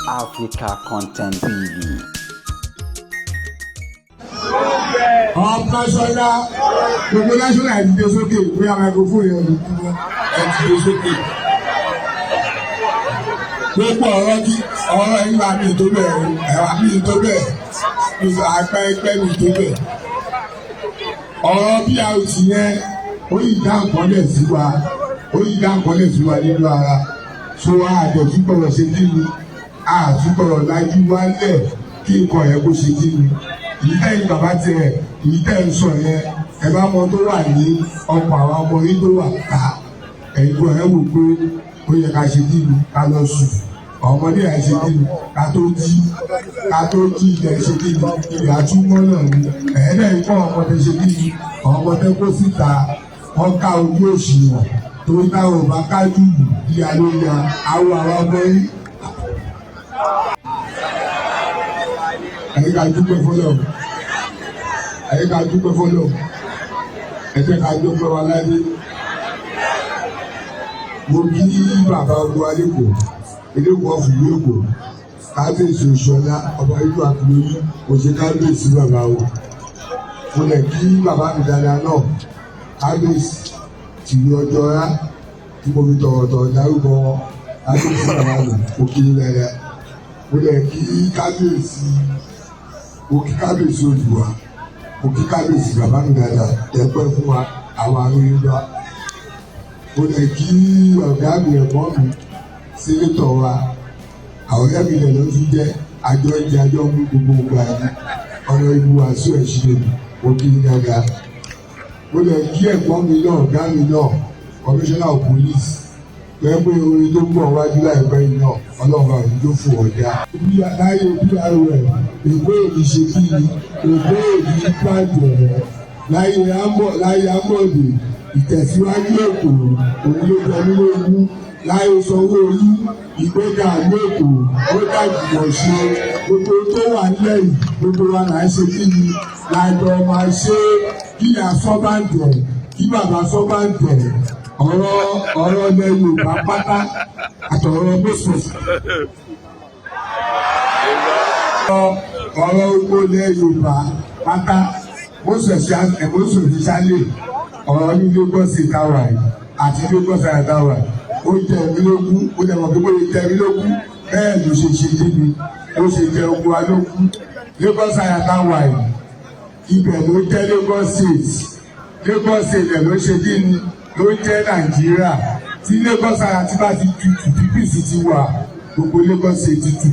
Africa Content TV. National, gbogbo national ìdíje sókè bóyá microphone yẹn ló dúró ìdíje sókè. Gbogbo ọ̀rọ̀ yìí wà mí tó bẹ́ẹ̀ ẹ̀wà mí tó bẹ́ẹ̀ ìgbà àgbẹ̀ ẹgbẹ́ mi tó bẹ́ẹ̀. Ọ̀rọ̀ BRT yẹn ó yí dá nǹkan lẹ̀ sí wa nínú ara. So àjọ̀túnbọ̀rọ̀ ṣe kí ni àtúbọ̀rọ̀ lájú wálẹ̀ kí nǹkan yẹn kó ṣe kí ni. Ìtẹ́yìn bàbá tiẹ̀ ìtẹ́ ń sọ yẹn ẹ bá mọ tó wà ní ọkọ̀ àwọn ọmọ yìí tó wà ká ẹ̀yìn tó ẹ̀ wò pé ó yẹ ká ṣe kí ni ká lọ sùn ọmọdé yà ṣe kí ni ká tó jí ilẹ̀ ṣe kí ni ilẹ̀ àtúmọ̀ náà ni ẹ̀ẹ́dẹ̀ ń kọ́ ọmọdé ṣe kí ni ọmọdé kó síta wọ́n ká ojú òṣìwọ̀n torí táwọn ò bá kájú ìyá ló ya àwọn ọmọ yìí. Ẹ̀yin ká dúpẹ́ fọlọ́ ẹ jẹ́ ká dúpẹ́ wa láyé. Mo kí bàbá ọgbọ alẹ́kọ̀ọ́ ẹlẹ́kọ̀ọ́ ọ̀fùnú èkó kábíyèsí Òṣùọlá ọba ìlú àkùnrin kò ṣe kábíyèsí bàbá o. Mo lè kí bàbá mi dáadáa náà kábíyèsí tìlú ọjọ́ rá tí mo fi tọ̀wọ̀tọ̀wọ̀ dárúkọ wọn kábíyèsí bàbá mi mo kí ní dáadáa. Mo lè kí kábíyèsí Odùwà mo kí kábíyèsí bàbá mi dáadáa ẹ̀pẹ́ fún wa àwọn arúgbó wa. Mo lè kí ọ̀gá mi ẹ̀gbọ́n mi sínétọ̀ wa àwọn ọ̀gá mi lè lọ sí jẹ́ àjọ mú gbogbo ìgbà yìí ọ̀nà ìlú àṣọ ẹ̀ṣin mo kí ní dáadáa. Mo lè kí ẹ̀gbọ́n mi náà ọ̀gá mi náà commissioner of police pẹ̀lú pé orin tó ń bọ̀ wájú láìpẹ́ yìí náà ọlọ́run àwọn ìjọ fò ọ̀dà. Láyé PRM èkó èdè ṣe kí ni èkó èdè pàjẹ́ láyé amọ̀dé ìtẹ̀síwájú èkó onílé-ẹ̀mílógún láyé Sanwó-Olú ìgbéga lẹ́kọ̀ọ́ ó dàgbìmọ̀ ṣe gbogbo tó wà nílẹ̀ yìí gbogbo wa là ń ṣe kí ni lájọ máa ṣe kí àsọ́bàǹtẹ̀ kí bàbá sọ́bàǹtẹ̀ ọ̀rọ̀ ilẹ̀ Yorùbá pátá àtọ̀rọ̀ mọ́sọ̀ọ̀sì. Ọ̀rọ̀ oko ilẹ̀ Yorùbá pátá mọ́sọ̀ọ̀sì sálẹ̀ ọ̀rọ̀ ní Lagos ìtawà àti Lagos àtàwà ó jẹ́ ẹ̀mí lógún ó jẹ́ mọ̀ pé bóyá jẹ́ ẹ̀mí lógún bẹ́ẹ̀ ló ṣe ṣe níbi ó ṣe jẹ́ ogun wa lógún Lagos àtàwà ibẹ̀ ló jẹ́ Lagos State ló ṣe kí ni ló jẹ́ Nàìjíríà tí Lagos àti bá ti tutù bíbí sì ti wà gbogbo Lagos State ti tutù.